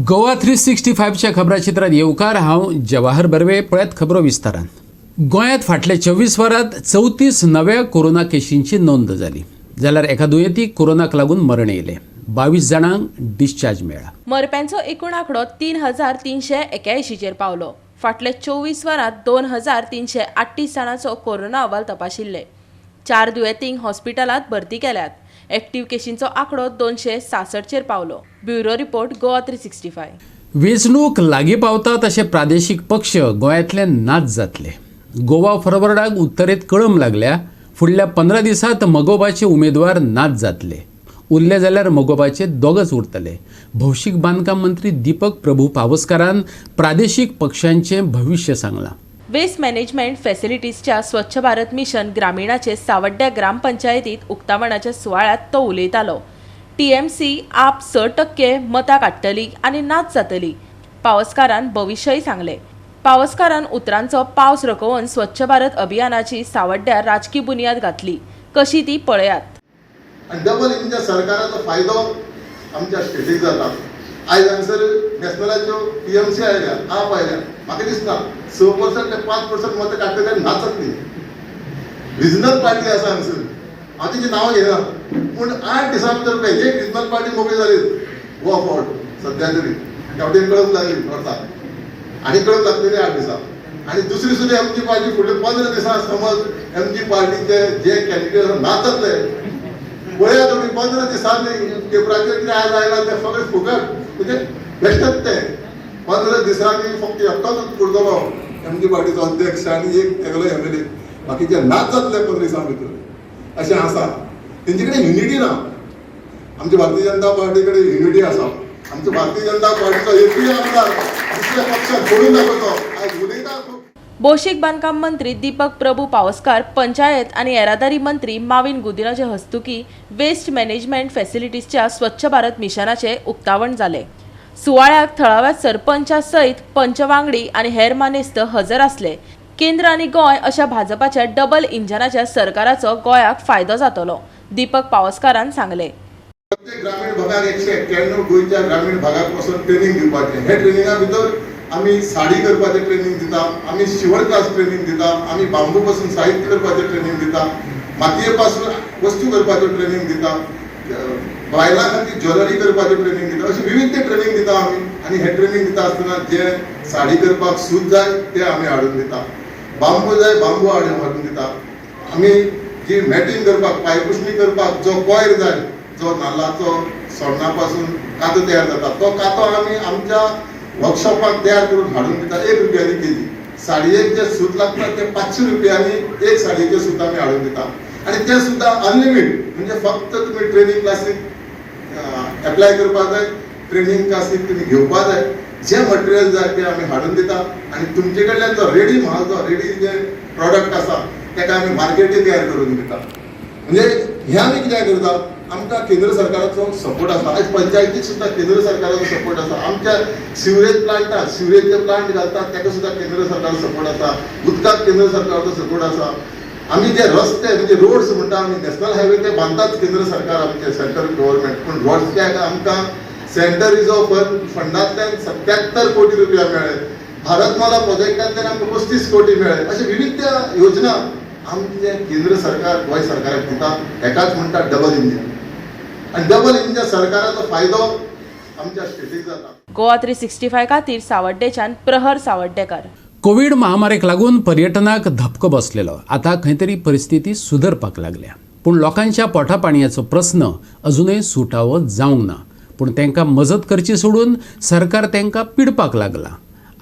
गोवा 365च्या खबराचित्रात येवकार हांव जवाहर बर्वे. पळयत खबरो विस्तारान. गोंयांत फाटल्या 24 वरांत 34 नव्या कोरोना केशींची नोंद जाली. जाल्यार एका दुयेंतीक कोरोनाक लागून मरण येयलें. 22 जाणांक डिस्चार्ज मेळ्ळा. मरप्यांचो एकूण आंकडो 3381 चेर पावलो. फाटल्या 24 वरांत 2338 जाणांचो कोरोना अहवाल तपाशिल्ले. 4 दुयेंतींक हॉस्पिटलांत भरती केल्यात. एक्टिव्ह केशींचो आंकडो 266 चेर पावलो. Bureau report Goa 365. वेंचणूक लागीं पावता तशे प्रादेशीक पक्ष गोंयांतले नाच जातले. गोवा फॉरवर्डाक उत्तरेत कळम लागल्या. फुडल्या 15 दिसांत मगोबाचे उमेदवार नाच जातले. उरले जाल्यार मगोबाचे दोगच उरतले. भौशीक बांदकाम मंत्री दीपक प्रभू पावसकारान प्रादेशीक पक्षांचें भविष्य सांगलां. वेस्ट मॅनेजमेंट फॅसिलिटीजच्या स्वच्छ भारत मिशन ग्रामीणाचे सावड्ड्या ग्रामपंचायतीत उक्तावणाच्या सुवाळ्यात तो उलयतालो. टीएमसी आप 6% मतां काडटली आनी नाच जातली. पावसकारान भविष्यय सांगले. पावसकारान उतरांचो पावस रकोवन स्वच्छ भारत अभियानाची सावड्ड्या राजकी बुनियाद घातली. कशी ती पळयात. डबल इंजिन सरकाराचो फायदो आमच्या स्टेटीक जाता. आयज हांगसर नॅशनलाच्यो टीएमसी आयल्या, आप आयल्या. म्हाका दिसता 6% ते 5% मतां काडटले नाचतली. रिजनल पार्टी आसा हांगसर, हांव तेची नांवां घेना, पूण 8 दिसां भितर पळय एक रिजनल पार्टी मोकळी जाली गोवा फॉर्ट. सद्या तरी कॅप्टन कळम लागली वरता आनी कळम लागतली 8 दिसां. आनी दुसरी सुद्दां एमजी पार्टी फुडले 15 दिसां समज एमजी पार्टीचे जे कॅन्डिडेट नाचतले पळया तुम्ही 15 दिसांनी पेपराचेर कितें आज आयलां तें सगळें फुकट. म्हणजे बेश्टच ते 15 दिसांनी फक्त एकटोच उरतलो एमजी पार्टीचो अध्यक्ष आनी एक तेगलो एमएलए. बाकीचे नाच जातले 15 दिसां भितर अशें आसा. तेंचे कडेन युनिटी ना. आमच्या भारतीय जनता पार्टी कडेन युनिटी आसा. आमचो भारतीय जनता पार्टीचो एकूय आमदार दुसऱ्या पक्षाक फोडून दाखयतो. आज उलयता भौशीक बांदकाम मंत्री दीपक प्रभू पावसकार, पंचायत आणि येरादारी मंत्री माविन गुदिनाचे हस्तुकी वेस्ट मॅनेजमेंट फॅसिलिटीजच्या स्वच्छ भारत मिशनाचे उक्तावण जाले. सुवाळ्याक थळाव्या सरपंचा सयत पंचवांगडी आणि हेर मानेस्त हजर असले. केंद्र आणि गोंय अशा भाजपाच्या डबल इंजनाच्या सरकाराचो गोंयाक फायदो जातलो. दीपक पावसकारान सांगले. प्रत्येक ग्रामीण भागात 191 गोंयच्या ग्रामीण भागात पासून ट्रेनिंग दिवपाचे. हे ट्रेनिंगा भितर आम्ही साडी करपाचे ट्रेनिंग दिता, आम्ही शिवण क्लास ट्रेनिंग दिता, आम्ही बांबू पासून साहित्य करपाचे ट्रेनिंग दिता, मातये पासून वस्तू करपाचे ट्रेनिंग दिता, बायलां खातीर ज्वेलरी करपाचे ट्रेनिंग दिता. अशी विविध ट्रेनिंग दिता आमी. आनी हे ट्रेनिंग दिता आसतना जे साडी करपाक सूत जाय ते आमी हाडून दिता, बांबू जाय बांबू हाडून दिता. आमी जी मॅटिंग करपाक पांयपुसणी करपाक जो कॉयर जाय, जो नाल्लाचो सोण्णा पासून कातो तयार जाता, तो कातो आमी आमच्या वर्कशॉपाक तयार करून हाडून दिता. 1 रुपयांनी केजी. साडयेक जे सूत लागता ते 500 रुपयांनी एक साडयेचें सूत आमी हाडून दिता. आनी ते सुद्दां अनलिमिटेड. म्हणजे फक्त तुमी ट्रेनिंग क्लासीक एप्लाय करपाक जाय, ट्रेनिंग क्लासीक तुमी घेवपाक जाय, जे मटेरियल जाय ते आमी हाडून दिता. आनी तुमचे कडल्यान जो रेडी म्हाल, जो रेडी जे प्रॉडक्ट आसा तेका आमी मार्केटींग तयार करून दिता. म्हणजे हे आमी कित्याक करता, आमकां केंद्र सरकाराचो सपोर्ट आसा. आयज पंचायतीक सुद्दां केंद्र सरकाराचो सपोर्ट आसा. आमच्या सिवरेज प्लांटाक सिवरेजचे प्लांट घालतात ताका सुद्दां केंद्र सरकाराचो सपोर्ट आसा. उदकाक केंद्र सरकाराचो सपोर्ट आसा. आमी जे रस्ते म्हणजे रोड्स म्हणटा आमी नॅशनल हायवे ते बांदतात केंद्र सरकार, आमचे सेंट्रल गव्हर्नमेंट. पूण रोड्सच्याक आमकां सेंटर रिझर्व फंडांतल्यान 77 कोटी रुपया मेळ्ळे. भारतमाला प्रोजेक्टांतल्यान आमकां 35 कोटी मेळ्ळे. अशे विविध योजना आमचे केंद्र सरकार गोंय सरकाराक दिता. हेकाच म्हणटा डबल इंजिन. आणि डबल इंजिन सरकाराचो फायदो आमच्या स्टेटीक जाता. गोवा 365 खातीर सावड्डेच्यान प्रहर सावड्डेकार. कोविड महामारीक लागून पर्यटनाक धपको बसलेलो. आता खंय तरी परिस्थिती सुदरपाक लागल्या. पूण लोकांच्या पोटापाणयाचो प्रस्न अजूनय सुटावो जावंक ना. पूण तांकां मजत करची सोडून सरकार तांकां पिडपाक लागला.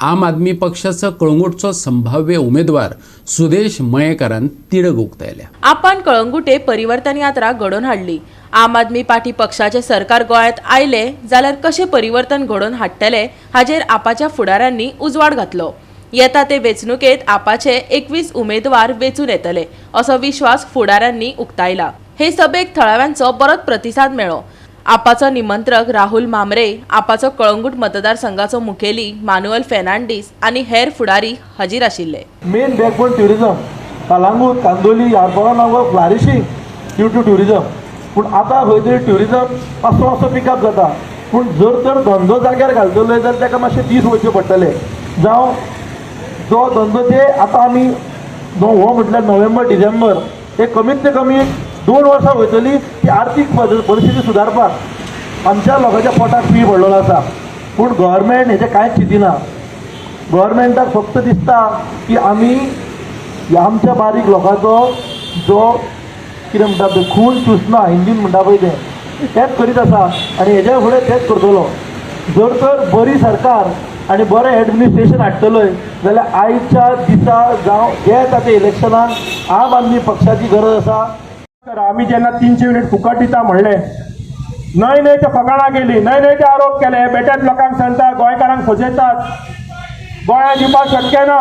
आम आदमी पक्षाचो कळंगूटचो संभाव्य उमेदवार सुदेश मयेकारान तिडक उक्तायल्या. आपण कळंगुटे परिवर्तन यात्रा घडोवन हाडली. आम आदमी पार्टी पक्षाचे सरकार गोंयांत आयले जाल्यार कशें परिवर्तन घडोवन हाडटले हाचेर आपाच्या फुडाऱ्यांनी उजवाड घातलो. येता ते वेंचणुकेत आपाचे 21 उमेदवार वेंचून येतले असो विश्वास फुडाऱ्यांनी उक्तायला. हे सभेक थळाव्यांचो बरोच प्रतिसाद मेळ्ळो. आपाचो निमंत्रक राहुल मामरे, आपाचो कळंगूट मतदारसंघाचो मुखेली मानुएल फेर्नांडीस आनी हेर फुडारी हाजीर आशिल्ले. Main backbone tourism. Calangute, Candolim, Arpora वर फ्लारिशिंग ड्यू टू ट्युरिजम. पूण आतां खंय तरी ट्युरिजम मातसो पिकअप जाता. पूण जर तर धंदो जाग्यार घालतलो जाल्यार ताका मातशे दीस वयचे पडटले जावं जो धंदो ते आतां आमी हो म्हटल्यार नोव्हेंबर डिसेंबर हे कमीत ते कमी 2 वर्सां वयतली ती आर्थीक परिस्थिती सुदारपाक आमच्या लोकांच्या पोटाक पी पडलेलो आसा पूण गव्हर्मेंट हेजें कांयच चिंतिना गव्हर्मेंटाक फक्त दिसता की आमी ह्या आमच्या बारीक लोकांचो जो कितें म्हणटा ते खून चुसना हिंदीन म्हणटा पळय तेंच करीत आसा आनी हेज्या फुडें तेंच करतलो जर तर बरी सरकार आनी बरें एडमिनिस्ट्रेशन हाडटलोय जाल्यार आयच्या दिसा जावं जे येता ते इलेक्शनाक आम आदमी पक्षाची गरज आसा आम्ही जेन्ना 300 युनिट फुकट दिता म्हणले न्हय न्हय ते फकाणां केली न्हय न्हय ते आरोप केले बेट्यात लोकांक सांगता गोंयकारांक फसयतात गोंयांत दिवपाक शक्य ना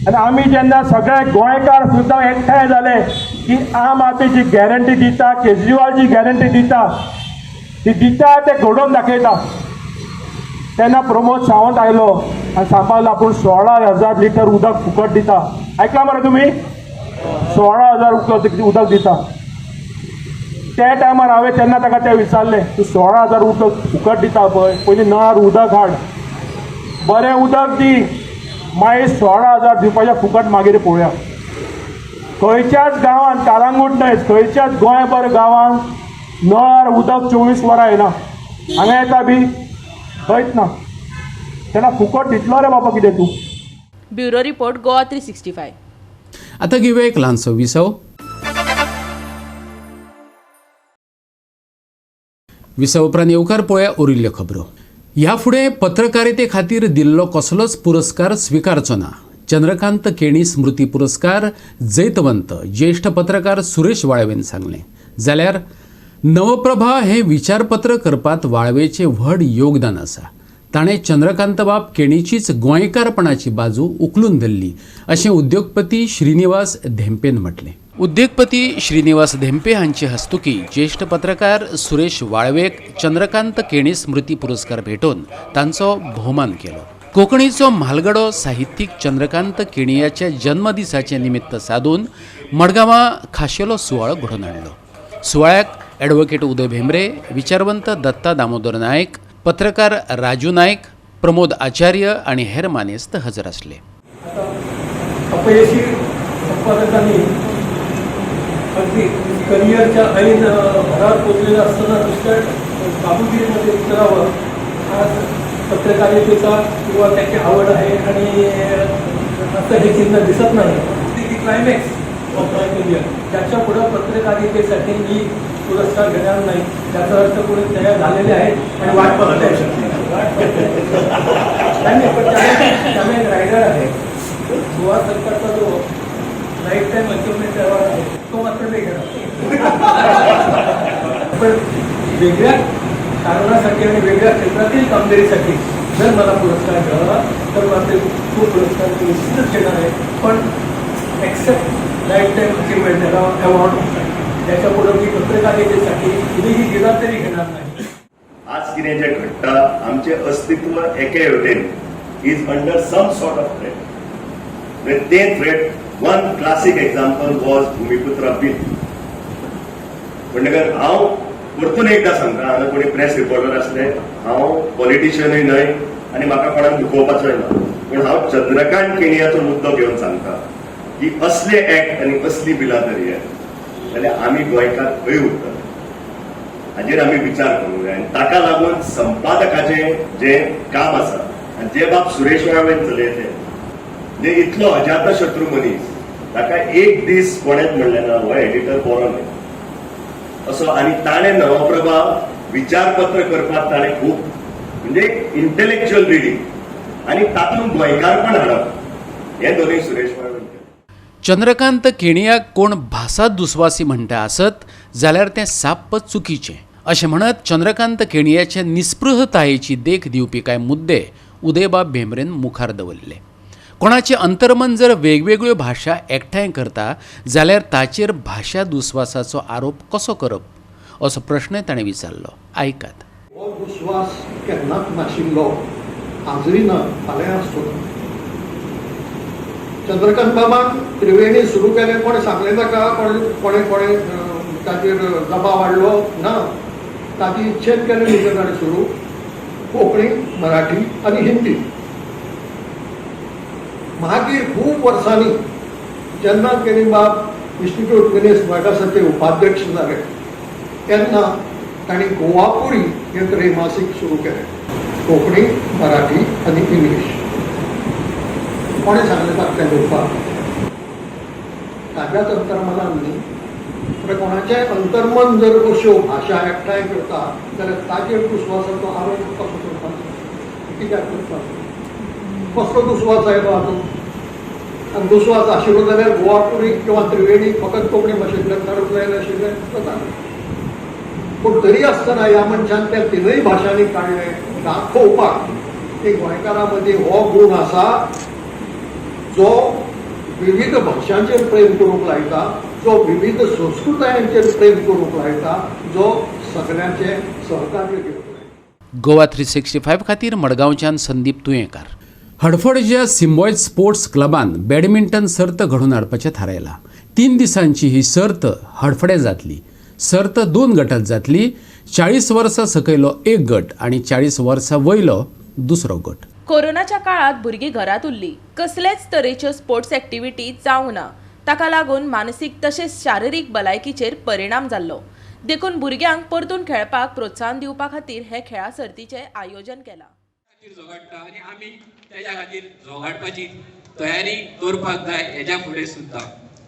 आनी आमी जेन्ना सगळे गोंयकार सुद्दां एकठांय जाले की आम आदमीची गॅरंटी दिता केजरीवालची गॅरंटी दिता ती दिता ते घडोवन दाखयता तेन्ना प्रमोद सावंत आयलो आनी सांबाळलो आपूण 16,000 लिटर उदक फुकट दिता आयकला मरे तुमी 16,000 उदक दिता त्या टायमार हांवें तेन्ना ताका तें विचारलें तूं 16,000 उदक फुकट दिता पळय पयलीं नळार उदक हाड बरें उदक दी मागीर 16,000 दिवपाचें फुकट मागीर पळोवया खंयच्याच गांवांत कालांगूट न्हय खंयच्याच गोंयभर गांवांत नळार उदक 24 वरां येना हांगा येता बी खंयच ना तेन्ना फुकट दितलो रे बाबा कितें तूं ब्युरो रिपोर्ट गोवा 365. आता घेऊया एक ल्हानसो विसव. विसव उपरांत येवकार पळोवया उरिल्ल्यो खबरो. ह्या फुडें पत्रकारिते खातीर दिल्लो कसलोच पुरस्कार स्विकारचो ना. चंद्रकांत केणी स्मृती पुरस्कार जैतवंत ज्येष्ठ पत्रकार सुरेश वाळवेन सांगलें. जाल्यार नवप्रभा हे विचारपत्र करपात वाळवेचें व्हड योगदान आसा. ताणें चंद्रकांत बाब केणीचीच गोंयकारपणाची बाजू उखलून धरली अशें उद्योगपती श्रीनिवास धेंपेन म्हटलें. उद्योगपती श्रीनिवास धेंपे हांचे हस्तुकी ज्येष्ठ पत्रकार सुरेश वाळवेक चंद्रकांत केणी स्मृती पुरस्कार भेटोवन तांचो भोवमान केलो. कोंकणीचो म्हालगडो साहित्यीक चंद्रकांत केणियाच्या जन्मदिसाचे निमित्त सादून मडगांवां खाशेलो सुवाळो घडोवन हाडलो. सुवाळ्याक ॲडव्होकेट उदय भेंब्रे, विचारवंत दत्ता दामोदर नायक, पत्रकार राजू नायक, प्रमोद आचार्य आणि हेर मानेस्त हजर आसले. अपयशी संपादकांनी अगदी करिअरच्या ऐन भरात पोचलेलं असताना दुसऱ्या कामगिरीमध्ये उतरावं आज पत्रकारितेचा किंवा त्याची आवड आहे आणि असं हे चिन्ह दिसत नाही. ती क्लायमॅक्स ऑफ माय करिअर त्याच्या पुढं पत्रकारितेसाठी मी पुरस्कार घेणार नाही त्याचा अर्थ पुढे तयार झालेले आहेत आणि वाट बघत आहे पण त्यामुळे रायडर आहे गोवा सरकारचा जो लाईफ टाईम अचिव्हमेंट अवॉर्ड आहे तो मात्र नाही घेणार. पण वेगळ्या कारणासाठी आणि वेगळ्या क्षेत्रातील कामगिरीसाठी जर मला पुरस्कार मिळाला तर मात्र तो पुरस्कार निश्चितच घेणार आहे. पण except life time achievement award त्याच्या पुढे मी पत्रकारितेसाठी कितीही गेला तरी घेणार नाही. आज कितें जें घडटा आमचें अस्तित्व एके वटेन is under some sort of threat. तें threat one classic example was Bhumiputra bill. म्हणटकर हांव परतून एकदां सांगता हांगा कोणी प्रेस रिपोर्टर आसले हांव पॉलिटिशियनूय न्हय आनी म्हाका कोणाक दुखोवपाचोय ना पूण हांव चंद्रकांत केणियाचो मुद्दो घेवन सांगता की असले एक्ट आनी असली बिलां जर जाल्यार आमी गोंयकार खंय उरता हाजेर आमी विचार करूंक जाय. आनी ताका लागून संपादकाचें जें काम आसा आनी जे बाब सुरेश वाळवेन चलयले जे इतलो अजात शत्रू मनीस ताका एक दीस कोणेच म्हणलें ना हो एडिटर बरो न्हय असो. आनी ताणें नवप्रभा विचारपत्र करपाक ताणें खूब म्हणजे इंटेलेक्च्युअल रिडींग आनी तातूंत गोंयकारपण हाडप हें दोनूय सुरेश वाळवेन केलें. चंद्रकांत केणियाक कोण भासा दुस्वासी म्हणटा आसत जाल्यार तें साप्प चुकीचें अशें म्हणत चंद्रकांत केणियाचे निस्पृहतायेची देख दिवपी कांय मुद्दे उदयबाब भेंब्रेन मुखार दवरले. कोणाचे अंतर्मन जर वेगवेगळ्यो भाशा एकठांय करता जाल्यार ताचेर भाशा दुस्वासाचो आरोप कसो करप असो प्रश्न ताणें विचारलो. आयकात. हो दुस्वास केन्नाच नाशिल्लो आजूय ना फाल्यां आसतलो. चंद्रकांत बाबान त्रिवेणी सुरू केलें कोणें सांगलें ताका कोणें ताचेर दबाव हाडलो ना. ताची शेतकरी निजगाड सुरू कोंकणी मराठी आणि हिंदी मागीर खूब वर्सांनी जेन्ना केनी बाब इन्स्टिट्यूट गिनेस वर्ल्डाचे उपाध्यक्ष जाले तेन्ना तांणी गोवापुरी हे त्रैमासीक सुरू केलें कोंकणी मराठी आणि इंग्लीश कोणें सांगलें ताका तें घेवपाक ताच्याच अंतर्मनान न्ही पण कोणाचेय अंतर्मन जर अश्यो भाशा एकठांय करता जाल्यार ताचेर दुस्वासाचो आरोप कसो करपाचो कित्याक करपाचो कसलो दुस्वास आयलो हातूंत आनी दुस्वास आशिल्लो जाल्यार गोवापुरी किंवा त्रिवेणी फकत कोंकणी भाशेंतल्यान काडूंक जाय आशिल्लें जातालें पूण तरी आसतना ह्या मनशान त्या तिनूय भाशांनी काडलें दाखोवपाक की गोंयकारां मदीं हो गूण आसा जो विविध भाशांचेर प्रेम करूंक लायता जो विविध संस्कृतायांचेर प्रेम करूंक लायता जो सगळ्यांचे सहकार्य घेवंक लायता. गोवा 365 खातीर मडगांवच्यान संदीप तुयेंकार. हडफोडच्या सिम्बॉयज स्पोर्ट्स क्लबान बॅडमिंटन सर्त घडोवन हाडपाचें थारायलां. 3 दिसांची ही सर्त हडफडे जातली. सर्त 2 गटांत जातली. 40 वर्सां सकयलो एक गट आनी 40 वर्सां वयलो दुसरो गट. कोरोनाच्या काळात भुरगीं घरात उरलीं, कसलेच तरेच्यो स्पोर्ट्स एक्टिविटी जावंक ना. ताका लागून मानसीक तशेंच शारिरीक भलायकीचेर परिणाम जाल्लो. देखून भुरग्यांक परतून खेळपाक प्रोत्साहन दिवपा खातीर हे खेळा सर्तीचें आयोजन केलां. झगडटा आनी आमी तेज्या खातीर झगडपाची तयारी करपाक जाय. हेज्या फुडें सुद्दां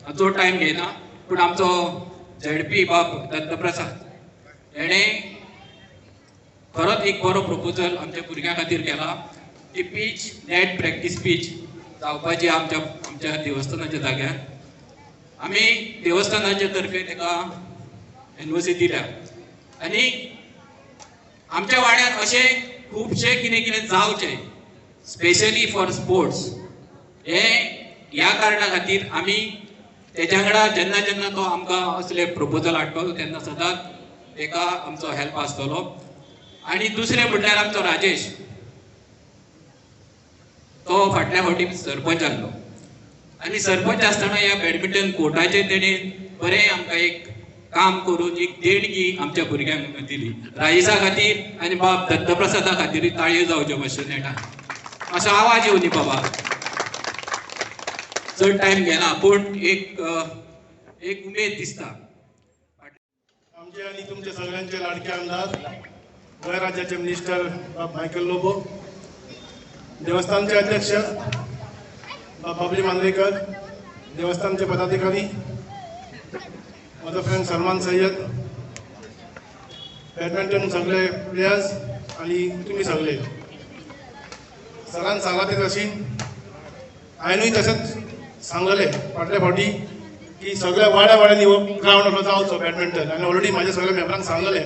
हाचो टायम घेयना. पूण आमचो झेडपी बाब दत्तप्रसाद हेणें खरोच एक बरो प्रपोजल आमच्या भुरग्यां खातीर केला. ती पीच नेट प्रॅक्टीस पीच जावपाची आमच्या देवस्थानाच्या जाग्यार. आमी देवस्थानाचे तर्फे ताका एनओसी दिल्या आनी आमच्या वाड्यार अशें खुबशे कितें जावचें स्पेशली फॉर स्पोर्ट्स हे ह्या कारणां खातीर आमी तेज्या वांगडा जेन्ना तो आमकां असले प्रपोजल हाडटलो तेन्ना सदांच ताका आमचो हेल्प आसतलो. आनी दुसरें म्हणल्यार आमचो राजेश तो फाटल्या फावटी सरपंच आसलो आनी सरपंच आसतना ह्या बॅडमिंटन कोर्टाचेर तेणें बरें आमकां एक काम करून एक देणगी आमच्या भुरग्यांक दिली. राजेशा खातीर आनी बाब दत्तप्रसादा खातीर ताळयो जावच्यो मातश्यो नेटान असो आवाज येवनी बाबा. चड टायम घेना पूण एक उमेद दिसता. आमचे आनी तुमचे सगळ्यांचे लाडके आमदार गोंय राज्याचे मिनिस्टर बाब मायकल लोबो, देवस्थानचे अध्यक्ष बाब बबली मांद्रेकर, देवस्थानचे पदाधिकारी माझा फ्रेंड सलमान सय्यद, बॅडमिंटन सगळे प्लेयर्स आणि तुम्ही सगळे सरान सांगला ते तशी हांवेंनूय तशेंच सांगलेले फाटल्या फावटी की सगळ्या वाड्यांनी हो ग्रावंड असो जावचो बॅडमिंटन. आनी ऑलरेडी म्हाज्या सगळ्या मेंबरांक सांगलेले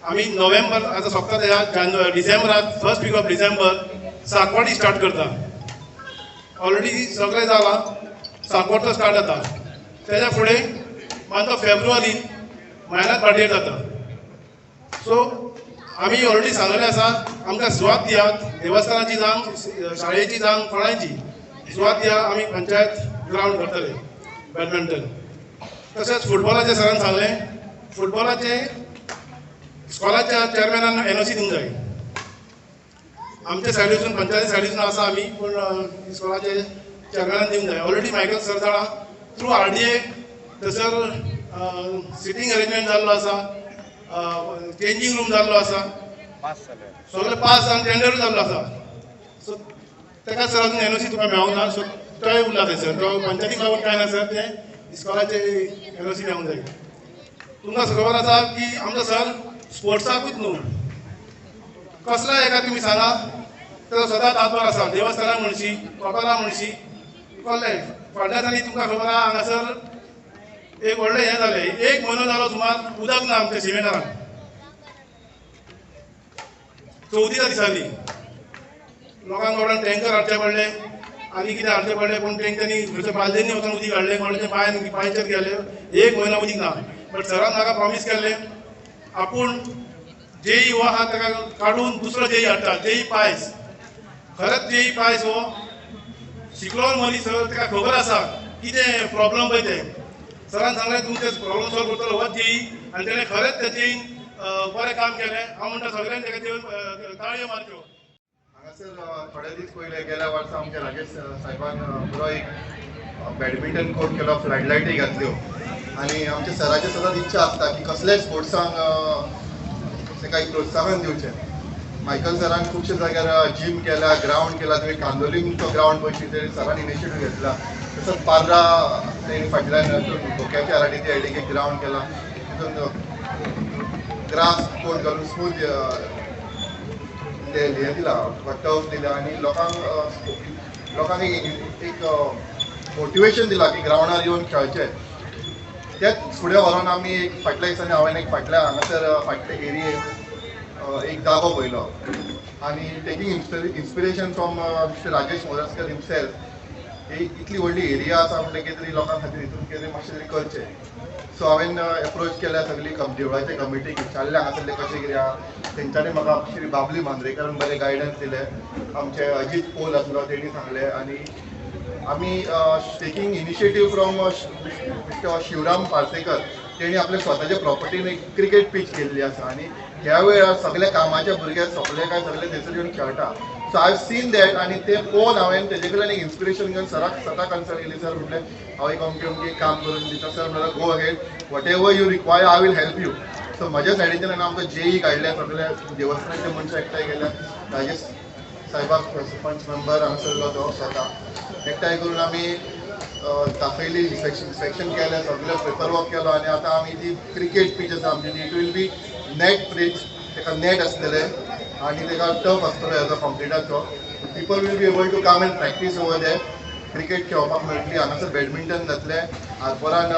आमी नोव्हेंबर आतां सोंपता त्या डिसेंबराक 1st वीक ऑफ डिसेंबर साकवाडी स्टार्ट करता. ऑलरेडी सगळें जाला, साकवाडचो स्टार्ट जाता. तेज्या फुडें मागीर फेब्रुवारीन मायनात पाड्डेर जाता. सो आमी ऑलरेडी सांगलेलें आसा आमकां सुवात दियात, देवस्थानाची जावं शाळेची जावं कोणाची सुवात दिया, आमी पंचायत ग्रावंड करतले बॅडमिंटन. तशेंच फुटबॉलाचें सरान सांगलें फुटबॉलाचे स्कॉलाच्या चेअरमॅनान एनओसी दिवंक जाय. आमच्या सायडीसून पंचायती सायडीसून आसा आमी पूण स्कॉलाचे चेअरमॅनान दिवंक जाय. ऑलरेडी मायकल सर जाणा थ्रू आरडीए थंयसर सिटींग अरेंजमेंट जाल्लो आसा, चेंजींग रूम जाल्लो आसा, सगळे पास जावन टेंडर जाल्लो आसा. सो ताका सर अजून एनओसी तुका मेळोंक ना. सो तोय उरला थंयसर, तो पंचायतीक लागून कांय ना सर, ते स्कॉलाचे एनओसी मेळोंक जाय. तुमकां खबर आसा की आमचो सर स्पोर्ट्साकूच न्हू कसल्याय एका तुमी सांगा तो सदांच हातभार आसा. देवस्थाना म्हणशी, कोपाला म्हणशी, कसले फाटल्या दिसांनी तुमकां खबर आहा हांगासर एक व्हडलें हें जालें. 1 म्हयनो जालो सुमार उदक ना आमच्या सिमेंटाराक. 34 दिसांनी लोकांक बाबड्यांक टँकर हाडचे पडले आनी कितें हाडचें पडलें. पूण तेंच्यांनी खंयच्या बालदेंनी वचून उदीक हाडलें, कोणाचे पांयचेर गेले. 1 म्हयनो उदीक ना. बट सरान म्हाका प्रॉमीस केल्लें आपूण जेई हो आहा ताका काडून दुसरो जेई हाडटा, जेई पायस. खरेंच जेई पायस हो शिकलो मनीस ताका खबर आसा कितें प्रॉब्लम पळय ते. सरान सांगलें तुमचे प्रॉब्लम सॉल्व करतलो होच जेई. आनी तेणें खरेंच ते जेईन बरें काम केलें. हांव म्हणटा सगळ्यांनी ताका देवन ताळयो मारच्यो. हांगासर थोडे दीस पयले गेल्या वर्सा आमच्या राजेश साहेबान बरो एक बॅडमिंटन कोर्ट केलो, फ्लडलायटी घातल्यो आनी आमच्या सराची सदांच इच्छा आसता की कसलेच स्पोर्ट्सांक ताका एक प्रोत्साहन दिवचें. मायकल सरान खुबशे जाग्यार जीम केला, ग्रावंड केला. तुवें कांदोलींचो ग्रावंड पयशी तरी सरान इनिशिएटीव घेतला. तसोच पार्रा तेणी फाटल्यान धोक्याच्या आराडीचे आयडीक एक ग्रावंड केला. तितून ग्रास कोर्ट घालून स्मूथ हे दिला, टर्फ दिला आनी लोकांक एक मोटिवेशन दिला की ग्रावंडार येवन खेळचें. तेच फुडें व्हरोन आमी एक फाटल्या दिसांनी हांवें एक फाटल्या हांगासर फाटल्या एरियेक एक जागो पयलो आनी taking inspiration from mister Rajesh Morajkar himself. ही इतली व्हडली एरिया आसा म्हणटकीर कितें तरी लोकां खातीर हितून कितें मातशें तरी करचें. सो हांवें एप्रोच केल्या सगळी देवळाच्या कमिटीक, विचारलें हांगासरलें कशें कितें आहा. तेंच्यांनी म्हाका श्री बाबली मांद्रेकरान बरें गायडन्स दिलें. आमचे अजीत पोल आसलो तेणी सांगलें आनी आमी taking initiative from mister Shivram Parsekar तेणी आपल्या स्वताच्या प्रॉपर्टीन एक क्रिकेट पीच केल्ली आसा आनी ह्या वेळार सगळे कामाचे भुरगे सगळे थंयसर येवन खेळटा. सो हांव सीन दॅट आनी तें पळोवन हांवें तेजे कडल्यान एक इन्स्पिरेशन घेवन सराक स्वता कन्सल्ट केली. सर म्हटलें हांव एक अमकें अमकें काम करून दिता. सर म्हणल्यार go ahead, whatever you require I will help you. So म्हज्या सायडीच्यान आमकां जेई काडले, सगळे देवस्थानाचे मनशां एकठांय केल्या. राजेश साहेबाक सरपंच मेंबर हांगासरलो तो स्वता एकठांय करून आमी दाखयली, इन्स्पेक्शन केलें, सगळें पेपर वर्क केलो आनी आतां आमी ती क्रिकेट पीच आसा आमची ती it will be net pitch. ताका नेट आसतलें आनी ताका टफ आसतलो हेजो कॉम्प्लिटाचो. People will be able to come and practise over there. Cricket खेळपाक मेळटली. हांगासर बॅडमिंटन जातलें. आरपोरान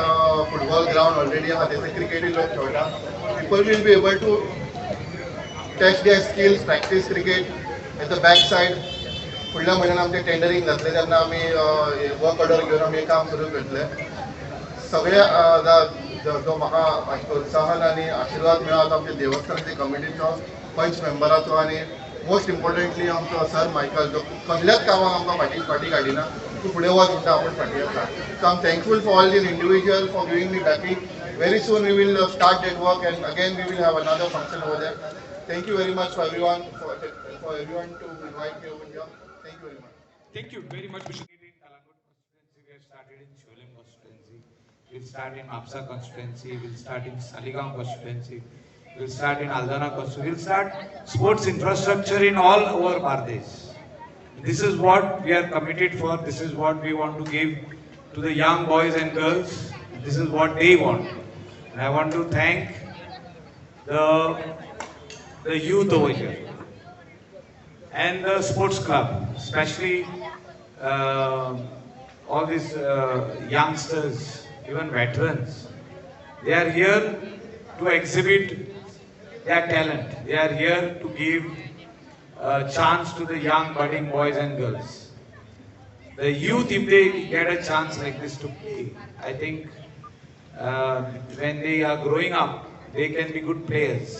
फुटबॉल ग्रावंड ऑलरेडी आसा थंयसर क्रिकेटूय लोक खेळटा. People will be able to test their skills, practice cricket at the back side. फुडल्या म्हयन्यान आमचें टेंडरींग जातलें तेन्ना आमी वर्क ऑर्डर घेवन आमी काम सुरू करतले. सगळ्या जो म्हाका प्रोत्साहन आनी आशिर्वाद मेळ्ळा आमच्या देवस्थानाच्या कमिटीचो, पंच मेंबराचो आनी मोस्ट इम्पॉर्टंटली आमचो सर मायकल जो कसल्याच कामाक आमकां फाटी काडिना. तूं फुडें वच म्हणटा आपूण फाटी आसा. So I am thankful for all these individual for giving me backing. Very soon we will start that work and again we will have another function over there. Thank you very much for everyone to invite me over here. Thank you very much. Thank you very much. We started in Kalangot constituency, we have started in Sholem constituency, we'll start in Apsa constituency, we'll start in Saligaon constituency, we'll start in Aldana constituency, we'll start sports infrastructure in all over Bangladesh. This is what we are committed for, this is what we want to give to the young boys and girls, this is what they want. And I want to thank the youth over here. And the sports club, especially all these youngsters, even veterans, they are here to exhibit their talent. They are here to give a chance to the young budding boys and girls. The youth, if they get a chance like this to play, I think when they are growing up, they can be good players.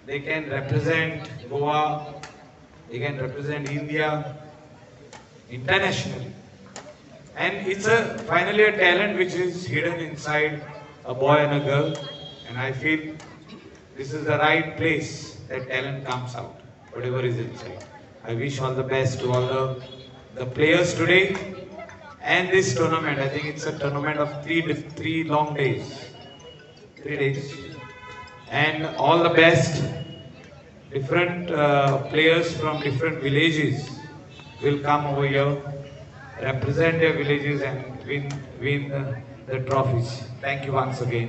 They can represent Goa. They can represent India internationally, and it's finally a talent which is hidden inside a boy and a girl, and I feel this is the right place that talent comes out, whatever is inside. I wish all the best to all the players today and this tournament. I think it's a tournament of three long days, 3 days, and all the best. Different players from different villages will come over here, represent their villages and win the trophies. Thank you once again.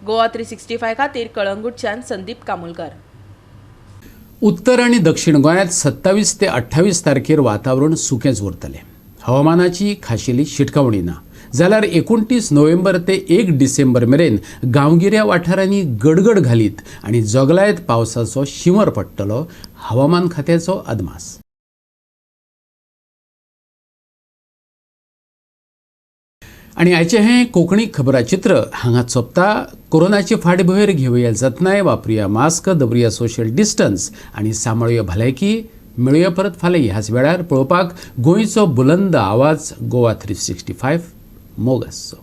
Goa 365 खातीर कळंगूटच्यान संदीप कामुलकर. उत्तर आणि दक्षिण गोंयांत 27 ते 28 तारखेर वातावरण सुकेंच उरतलें. हवामानाची खाशेली शिटकावणी ना. जाल्यार 29 नोव्हेंबर ते 1 डिसेंबर मेरेन गांवगिऱ्या वाठारांनी गडगड घालीत आनी जोगलायत पावसाचो शिंवर पडटलो, हवामान खात्याचो अदमास. आनी आयचें हें कोंकणी खबराचित्र हांगा सोंपता. कोरोनाचे फाटभुंयेर घेवया जतनाय, वापरुया मास्क, दवरुया सोशल डिस्टन्स आनी सांबाळुया भलायकी. मेळुया परत फाल्यां ह्याच वेळार. पळोवपाक गोंयचो बुलंद आवाज गोवा 365 मोग आसचो.